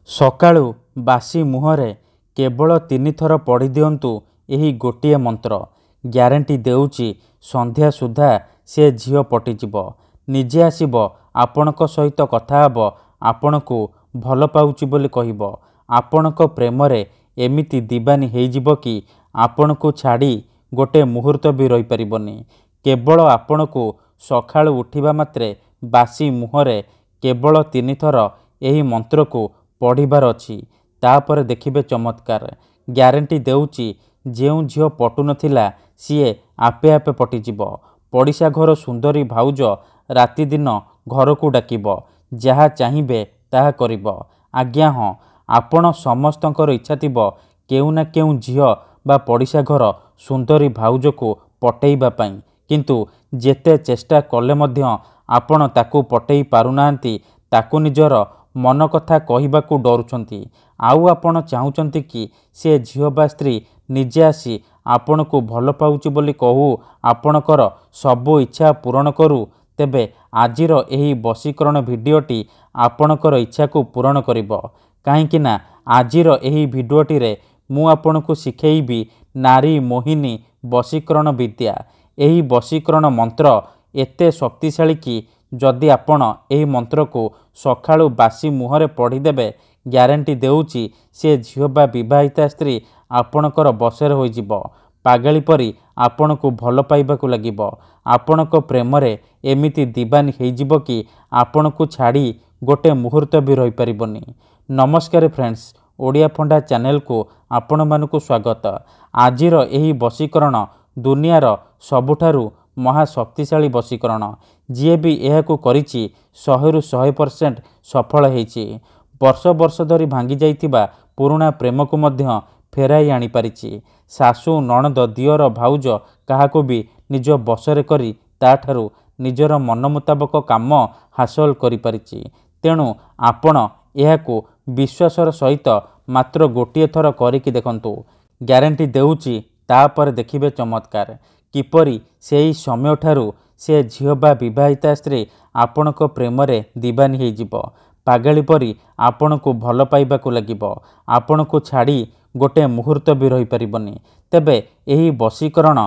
ସକାଳୁ ବାସି ମୁହଁରେ କେବଳ 3 ଥର ପଢ଼ି ଦିଅନ୍ତୁ ଏହି ଗୋଟିଏ ମନ୍ତ୍ର। ଗ୍ୟାରେଣ୍ଟି ଦେଉଛି ସନ୍ଧ୍ୟା ସୁଦ୍ଧା ସେ ଝିଅ ପଟିଯିବ। ନିଜେ ଆସିବ, ଆପଣଙ୍କ ସହିତ କଥା ହେବ, ଆପଣଙ୍କୁ ଭଲ ପାଉଛି ବୋଲି କହିବ। ଆପଣଙ୍କ ପ୍ରେମରେ ଏମିତି ଦିବାନୀ ହେଇଯିବ କି ଆପଣଙ୍କୁ ଛାଡ଼ି ଗୋଟେ ମୁହୂର୍ତ୍ତ ବି ରହିପାରିବନି। କେବଳ ଆପଣଙ୍କୁ ସକାଳୁ ଉଠିବା ମାତ୍ରେ ବାସି ମୁହଁରେ କେବଳ 3 ଥର ଏହି ମନ୍ତ୍ରକୁ ପଢ଼ିବାର ଅଛି। ତାପରେ ଦେଖିବେ ଚମତ୍କାର। ଗ୍ୟାରେଣ୍ଟି ଦେଉଛି ଯେଉଁ ଝିଅ ପଟୁନଥିଲା ସିଏ ଆପେ ଆପେ ପଟିଯିବ। ପଡ଼ିଶା ଘର ସୁନ୍ଦରୀ ଭାଉଜ ରାତିଦିନ ଘରକୁ ଡାକିବ, ଯାହା ଚାହିଁବେ ତାହା କରିବ। ଆଜ୍ଞା ହଁ, ଆପଣ ସମସ୍ତଙ୍କର ଇଚ୍ଛା ଥିବ କେଉଁ ନା କେଉଁ ଝିଅ ବା ପଡ଼ିଶା ଘର ସୁନ୍ଦରୀ ଭାଉଜକୁ ପଟେଇବା ପାଇଁ, କିନ୍ତୁ ଯେତେ ଚେଷ୍ଟା କଲେ ମଧ୍ୟ ଆପଣ ତାକୁ ପଟେଇ ପାରୁନାହାନ୍ତି। ତାକୁ ନିଜର ମନ କଥା କହିବାକୁ ଡରୁଛନ୍ତି। ଆଉ ଆପଣ ଚାହୁଁଛନ୍ତି କି ସେ ଝିଅ ବା ସ୍ତ୍ରୀ ନିଜେ ଆସି ଆପଣଙ୍କୁ ଭଲ ପାଉଛି ବୋଲି କହୁ, ଆପଣଙ୍କର ସବୁ ଇଚ୍ଛା ପୂରଣ କରୁ। ତେବେ ଆଜିର ଏହି ବଶୀକରଣ ଭିଡ଼ିଓଟି ଆପଣଙ୍କର ଇଚ୍ଛାକୁ ପୂରଣ କରିବ। କାହିଁକି ନା ଆଜିର ଏହି ଭିଡ଼ିଓଟିରେ ମୁଁ ଆପଣଙ୍କୁ ଶିଖେଇବି ନାରୀ ମୋହିନୀ ବଶୀକରଣ ବିଦ୍ୟା। ଏହି ବଶୀକରଣ ମନ୍ତ୍ର ଏତେ ଶକ୍ତିଶାଳୀ କି ଯଦି ଆପଣ ଏହି ମନ୍ତ୍ରକୁ ସକାଳୁ ବାସି ମୁହଁରେ ପଢ଼ିଦେବେ, ଗ୍ୟାରେଣ୍ଟି ଦେଉଛି ସେ ଝିଅ ବା ବିବାହିତା ସ୍ତ୍ରୀ ଆପଣଙ୍କର ବଶରେ ହୋଇଯିବ। ପାଗଳି ପରି ଆପଣଙ୍କୁ ଭଲ ପାଇବାକୁ ଲାଗିବ। ଆପଣଙ୍କ ପ୍ରେମରେ ଏମିତି ଦିବାନୀ ହେଇଯିବ କି ଆପଣଙ୍କୁ ଛାଡ଼ି ଗୋଟେ ମୁହୂର୍ତ୍ତ ବି ରହିପାରିବନି। ନମସ୍କାର ଫ୍ରେଣ୍ଡସ୍, ଓଡ଼ିଆ ଫଣ୍ଡା ଚ୍ୟାନେଲକୁ ଆପଣମାନଙ୍କୁ ସ୍ୱାଗତ। ଆଜିର ଏହି ବଶୀକରଣ ଦୁନିଆର ସବୁଠାରୁ ମହାଶକ୍ତିଶାଳୀ ବଶୀକରଣ। ଯିଏ ବି ଏହାକୁ କରିଛି 100ରୁ 100% ସଫଳ ହେଇଛି। ବର୍ଷ ବର୍ଷ ଧରି ଭାଙ୍ଗି ଯାଇଥିବା ପୁରୁଣା ପ୍ରେମକୁ ମଧ୍ୟ ଫେରାଇ ଆଣିପାରିଛି। ଶାଶୁ, ନଣନ୍ଦ, ଦିଅର, ଭାଉଜ କାହାକୁ ବି ନିଜ ବଶରେ କରି ତାଠାରୁ ନିଜର ମନ ମୁତାବକ କାମ ହାସଲ କରିପାରିଛି। ତେଣୁ ଆପଣ ଏହାକୁ ବିଶ୍ୱାସର ସହିତ ମାତ୍ର ଗୋଟିଏ ଥର କରିକି ଦେଖନ୍ତୁ। ଗ୍ୟାରେଣ୍ଟି ଦେଉଛି ତାପରେ ଦେଖିବେ ଚମତ୍କାର। କିପରି ସେହି ସମୟଠାରୁ ସେ ଝିଅ ବା ବିବାହିତା ସ୍ତ୍ରୀ ଆପଣଙ୍କ ପ୍ରେମରେ ଦିବାନୀ ହେଇଯିବ। ପାଗଳି ପରି ଆପଣଙ୍କୁ ଭଲ ପାଇବାକୁ ଲାଗିବ। ଆପଣଙ୍କୁ ଛାଡ଼ି ଗୋଟେ ମୁହୂର୍ତ୍ତ ବି ରହିପାରିବନି। ତେବେ ଏହି ବଶୀକରଣ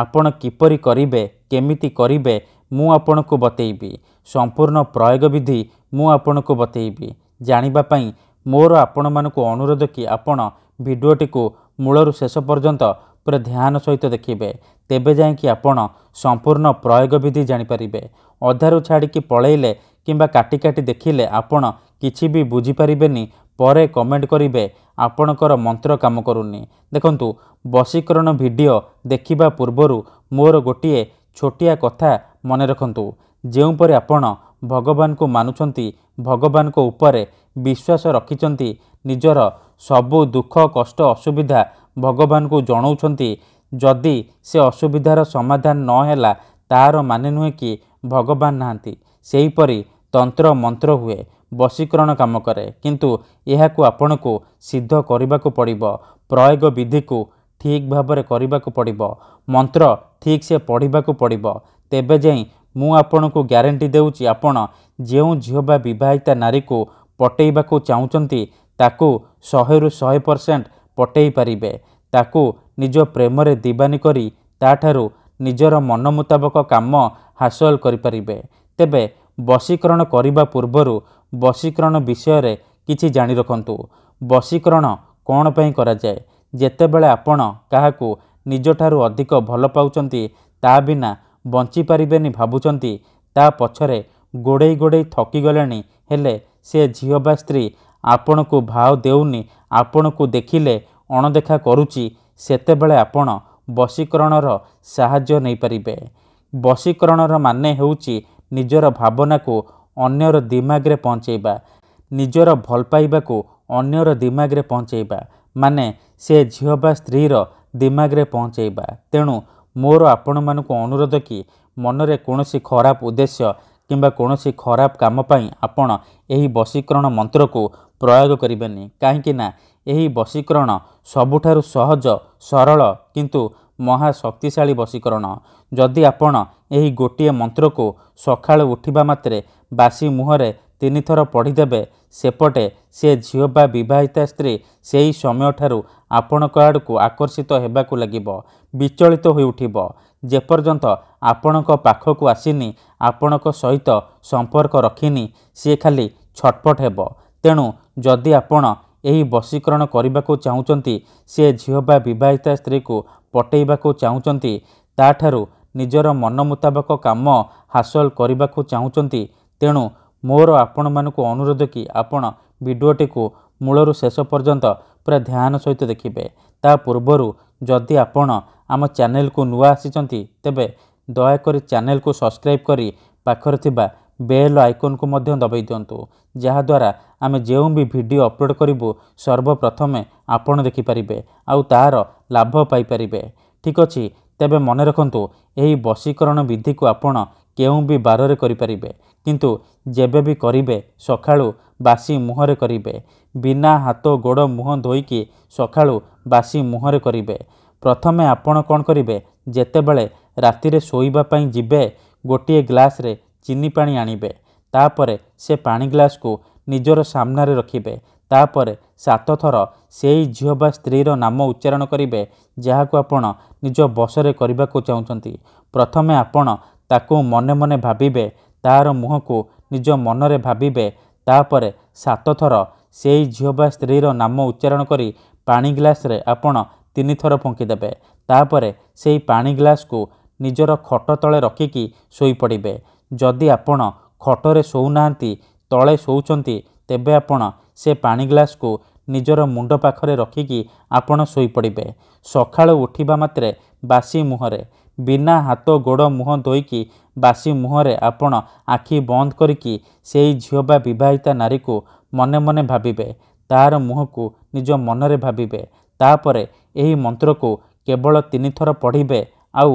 ଆପଣ କିପରି କରିବେ, କେମିତି କରିବେ, ମୁଁ ଆପଣଙ୍କୁ ବତେଇବି। ସମ୍ପୂର୍ଣ୍ଣ ପ୍ରୟୋଗ ବିଧି ମୁଁ ଆପଣଙ୍କୁ ବତେଇବି। ଜାଣିବା ପାଇଁ ମୋର ଆପଣମାନଙ୍କୁ ଅନୁରୋଧ କି ଆପଣ ଭିଡ଼ିଓଟିକୁ ମୂଳରୁ ଶେଷ ପର୍ଯ୍ୟନ୍ତ ପୁରା ଧ୍ୟାନ ସହିତ ଦେଖିବେ। ତେବେ ଯାଇକି ଆପଣ ସମ୍ପୂର୍ଣ୍ଣ ପ୍ରୟୋଗ ବିଧି ଜାଣିପାରିବେ। ଅଧାରୁ ଛାଡ଼ିକି ପଳେଇଲେ କିମ୍ବା କାଟି କାଟି ଦେଖିଲେ ଆପଣ କିଛି ବି ବୁଝିପାରିବେନି। ପରେ କମେଣ୍ଟ କରିବେ ଆପଣଙ୍କର ମନ୍ତ୍ର କାମ କରୁନି। ଦେଖନ୍ତୁ, ବଶୀକରଣ ଭିଡ଼ିଓ ଦେଖିବା ପୂର୍ବରୁ ମୋର ଗୋଟିଏ ଛୋଟିଆ କଥା ମନେ ରଖନ୍ତୁ। ଯେଉଁପରି ଆପଣ ଭଗବାନଙ୍କୁ ମାନୁଛନ୍ତି, ଭଗବାନଙ୍କ ଉପରେ ବିଶ୍ୱାସ ରଖିଛନ୍ତି, ନିଜର ସବୁ ଦୁଃଖ କଷ୍ଟ ଅସୁବିଧା ଭଗବାନଙ୍କୁ ଜଣାଉଛନ୍ତି, ଯଦି ସେ ଅସୁବିଧାର ସମାଧାନ ନ ହେଲା ତାହାର ମାନେ ନୁହେଁ କି ଭଗବାନ ନାହାନ୍ତି। ସେହିପରି ତନ୍ତ୍ର ମନ୍ତ୍ର ହୁଏ, ବଶୀକରଣ କାମ କରେ, କିନ୍ତୁ ଏହାକୁ ଆପଣଙ୍କୁ ସିଦ୍ଧ କରିବାକୁ ପଡ଼ିବ। ପ୍ରୟୋଗ ବିଧିକୁ ଠିକ୍ ଭାବରେ କରିବାକୁ ପଡ଼ିବ। ମନ୍ତ୍ର ଠିକ୍ ସେ ପଢ଼ିବାକୁ ପଡ଼ିବ। ତେବେ ଯାଇ ମୁଁ ଆପଣଙ୍କୁ ଗ୍ୟାରେଣ୍ଟି ଦେଉଛି ଆପଣ ଯେଉଁ ଝିଅ ବା ବିବାହିତା ନାରୀକୁ ପଟେଇବାକୁ ଚାହୁଁଛନ୍ତି ତାକୁ 100ରୁ 100% ପଟେଇ ପାରିବେ। ତାକୁ ନିଜ ପ୍ରେମରେ ଦିବାନୀ କରି ତାଠାରୁ ନିଜର ମନ ମୁତାବକ କାମ ହାସଲ କରିପାରିବେ। ତେବେ ବଶୀକରଣ କରିବା ପୂର୍ବରୁ ବଶୀକରଣ ବିଷୟରେ କିଛି ଜାଣି ରଖନ୍ତୁ। ବଶୀକରଣ କ'ଣ ପାଇଁ କରାଯାଏ? ଯେତେବେଳେ ଆପଣ କାହାକୁ ନିଜଠାରୁ ଅଧିକ ଭଲ ପାଉଛନ୍ତି, ତା ବିନା ବଞ୍ଚିପାରିବେନି ଭାବୁଛନ୍ତି, ତା ପଛରେ ଗୋଡ଼େଇ ଗୋଡ଼େଇ ଥକିଗଲେଣି, ହେଲେ ସେ ଝିଅ ବା ସ୍ତ୍ରୀ ଆପଣଙ୍କୁ ଭାव ଦେଉନି, ଆପଣଙ୍କୁ ଦେଖିଲେ ଅଣଦେଖା କରୁଛି, ସେତେବେଳେ ଆପଣ ବଶୀକରଣର ସାହାଯ୍ୟ ନେଇପାରିବେ। ବଶୀକରଣର ମାନେ ହେଉଛି ନିଜର ଭାବନାକୁ ଅନ୍ୟର ଦିମାଗରେ ପହଞ୍ଚେଇବା। ନିଜର ଭଲ ପାଇବାକୁ ଅନ୍ୟର ଦିମାଗରେ ପହଞ୍ଚେଇବା ମାନେ ସେ ଝିଅ ବା ସ୍ତ୍ରୀର ଦିମାଗରେ ପହଞ୍ଚେଇବା। ତେଣୁ ମୋର ଆପଣମାନଙ୍କୁ ଅନୁରୋଧ କି ମନରେ କୌଣସି ଖରାପ ଉଦ୍ଦେଶ୍ୟ କିମ୍ବା କୌଣସି ଖରାପ କାମ ପାଇଁ ଆପଣ ଏହି ବଶୀକରଣ ମନ୍ତ୍ରକୁ ପ୍ରୟୋଗ କରିବେନି। କାହିଁକି ନା ଏହି ବଶୀକରଣ ସବୁଠାରୁ ସହଜ, ସରଳ କିନ୍ତୁ ମହାଶକ୍ତିଶାଳୀ ବଶୀକରଣ। ଯଦି ଆପଣ ଏହି ଗୋଟିଏ ମନ୍ତ୍ରକୁ ସକାଳୁ ଉଠିବା ମାତ୍ରେ ବାସି ମୁହଁରେ ତିନି ଥର ପଢ଼ିଦେବେ ସେପଟେ ସେ ଝିଅ ବା ବିବାହିତା ସ୍ତ୍ରୀ ସେହି ସମୟଠାରୁ ଆପଣଙ୍କ ଆଡ଼କୁ ଆକର୍ଷିତ ହେବାକୁ ଲାଗିବ, ବିଚଳିତ ହୋଇ ଉଠିବ। ଯେପର୍ଯ୍ୟନ୍ତ ଆପଣଙ୍କ ପାଖକୁ ଆସିନି, ଆପଣଙ୍କ ସହିତ ସମ୍ପର୍କ ରଖିନି, ସିଏ ଖାଲି ଛଟପଟ ହେବ। ତେଣୁ ଯଦି ଆପଣ ଏହି ବଶୀକରଣ କରିବାକୁ ଚାହୁଁଛନ୍ତି, ସେ ଝିଅ ବା ବିବାହିତା ସ୍ତ୍ରୀକୁ ପଟେଇବାକୁ ଚାହୁଁଛନ୍ତି, ତାଠାରୁ ନିଜର ମନ ମୁତାବକ କାମ ହାସଲ କରିବାକୁ ଚାହୁଁଛନ୍ତି, ତେଣୁ ମୋର ଆପଣମାନଙ୍କୁ ଅନୁରୋଧ କି ଆପଣ ଭିଡ଼ିଓଟିକୁ ମୂଳରୁ ଶେଷ ପର୍ଯ୍ୟନ୍ତ ପୁରା ଧ୍ୟାନ ସହିତ ଦେଖିବେ। ତା ପୂର୍ବରୁ ଯଦି ଆପଣ ଆମ ଚ୍ୟାନେଲକୁ ନୂଆ ଆସିଛନ୍ତି, ତେବେ ଦୟାକରି ଚ୍ୟାନେଲକୁ ସବସ୍କ୍ରାଇବ୍ କରି ପାଖରେ ଥିବା ବେଲ୍ ଆଇକନ୍କୁ ମଧ୍ୟ ଦବାଇ ଦିଅନ୍ତୁ, ଯାହାଦ୍ୱାରା ଆମେ ଯେଉଁ ବି ଭିଡ଼ିଓ ଅପଲୋଡ଼ କରିବୁ ସର୍ବପ୍ରଥମେ ଆପଣ ଦେଖିପାରିବେ ଆଉ ତାହାର ଲାଭ ପାଇପାରିବେ। ଠିକ୍ ଅଛି, ତେବେ ମନେ ରଖନ୍ତୁ, ଏହି ବଶୀକରଣ ବିଧିକୁ ଆପଣ କେଉଁ ବି ବାରରେ କରିପାରିବେ, କିନ୍ତୁ ଯେବେ ବି କରିବେ ସକାଳୁ ବାସି ମୁହଁରେ କରିବେ। ବିନା ହାତ ଗୋଡ଼ ମୁହଁ ଧୋଇକି ସକାଳୁ ବାସି ମୁହଁରେ କରିବେ। ପ୍ରଥମେ ଆପଣ କ'ଣ କରିବେ, ଯେତେବେଳେ ରାତିରେ ଶୋଇବା ପାଇଁ ଯିବେ, ଗୋଟିଏ ଗ୍ଲାସରେ ଚିନି ପାଣି ଆଣିବେ। ତାପରେ ସେ ପାଣି ଗ୍ଲାସକୁ ନିଜର ସାମ୍ନାରେ ରଖିବେ। ତାପରେ 7 ଥର ସେଇ ଝିଅ ବା ସ୍ତ୍ରୀର ନାମ ଉଚ୍ଚାରଣ କରିବେ, ଯାହାକୁ ଆପଣ ନିଜ ବଶରେ କରିବାକୁ ଚାହୁଁଛନ୍ତି। ପ୍ରଥମେ ଆପଣ ତାକୁ ମନେ ମନେ ଭାବିବେ, ତାର ମୁହଁକୁ ନିଜ ମନରେ ଭାବିବେ। ତାପରେ 7 ଥର ସେଇ ଝିଅ ବା ସ୍ତ୍ରୀର ନାମ ଉଚ୍ଚାରଣ କରି ପାଣି ଗ୍ଲାସରେ ଆପଣ 3 ଥର ଫୁଙ୍କିଦେବେ। ତାପରେ ସେଇ ପାଣି ଗ୍ଲାସକୁ ନିଜର ଖଟ ତଳେ ରଖିକି ଶୋଇପଡ଼ିବେ। ଯଦି ଆପଣ ଖଟରେ ଶୋଉନାହାନ୍ତି, ତଳେ ଶୋଉଛନ୍ତି, ତେବେ ଆପଣ ସେ ପାଣି ଗ୍ଲାସକୁ ନିଜର ମୁଣ୍ଡ ପାଖରେ ରଖିକି ଆପଣ ଶୋଇପଡ଼ିବେ। ସକାଳୁ ଉଠିବା ମାତ୍ରେ ବାସି ମୁହଁରେ, ବିନା ହାତ ଗୋଡ଼ ମୁହଁ ଧୋଇକି ବାସି ମୁହଁରେ ଆପଣ ଆଖି ବନ୍ଦ କରିକି ସେଇ ଝିଅ ବା ବିବାହିତା ନାରୀକୁ ମନେ ମନେ ଭାବିବେ, ତାର ମୁହଁକୁ ନିଜ ମନରେ ଭାବିବେ। ତାପରେ ଏହି ମନ୍ତ୍ରକୁ କେବଳ 3 ଥର ପଢ଼ିବେ ଆଉ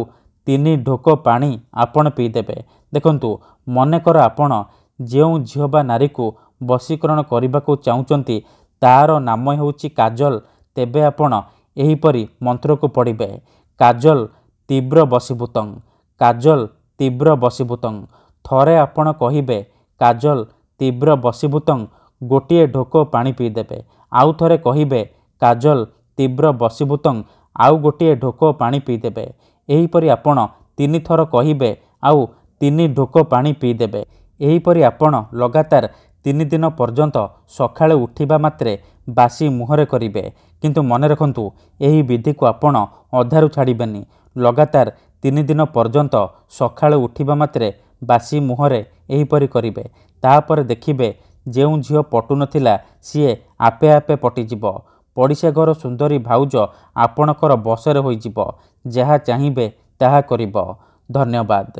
3 ଢୋକ ପାଣି ଆପଣ ପିଇଦେବେ। ଦେଖନ୍ତୁ, ମନେକର ଆପଣ ଯେଉଁ ଝିଅ ବା ନାରୀକୁ ବଶୀକରଣ କରିବାକୁ ଚାହୁଁଛନ୍ତି ତାର ନାମ ହେଉଛି କାଜଲ, ତେବେ ଆପଣ ଏହିପରି ମନ୍ତ୍ରକୁ ପଢ଼ିବେ, କାଜଲ ତୀବ୍ର ବଶୀଭୂତଂ, କାଜଲ ତୀବ୍ର ବଶୀଭୂତଂ। ଥରେ ଆପଣ କହିବେ କାଜଲ ତୀବ୍ର ବଶୀଭୂତଂ, ଗୋଟିଏ ଢୋକ ପାଣି ପିଇଦେବେ। ଆଉ ଥରେ କହିବେ କାଜଲ ତୀବ୍ର ବଶୀଭୂତଂ, ଆଉ ଗୋଟିଏ ଢୋକ ପାଣି ପିଇଦେବେ। ଏହିପରି ଆପଣ 3 ଥର କହିବେ ଆଉ 3 ଢୋକ ପାଣି ପିଇଦେବେ। ଏହିପରି ଆପଣ ଲଗାତାର 3 ଦିନ ପର୍ଯ୍ୟନ୍ତ ସକାଳେ ଉଠିବା ମାତ୍ରେ ବାସି ମୁହଁରେ କରିବେ। କିନ୍ତୁ ମନେ ରଖନ୍ତୁ, ଏହି ବିଧିକୁ ଆପଣ ଅଧାରୁ ଛାଡ଼ିବେନି। ଲଗାତାର 3 ଦିନ ପର୍ଯ୍ୟନ୍ତ ସକାଳେ ଉଠିବା ମାତ୍ରେ ବାସି ମୁହଁରେ ଏହିପରି କରିବେ। ତାପରେ ଦେଖିବେ ଯେଉଁ ଝିଅ ପଟୁନଥିଲା ସିଏ ଆପେ ଆପେ ପଟିଯିବ। ପଡ଼ିଶା ଘର ସୁନ୍ଦରୀ ଭାଉଜ ଆପଣଙ୍କର ବଶରେ ହୋଇଯିବ। ଯାହା ଚାହିଁବେ ତାହା କରିବ। ଧନ୍ୟବାଦ।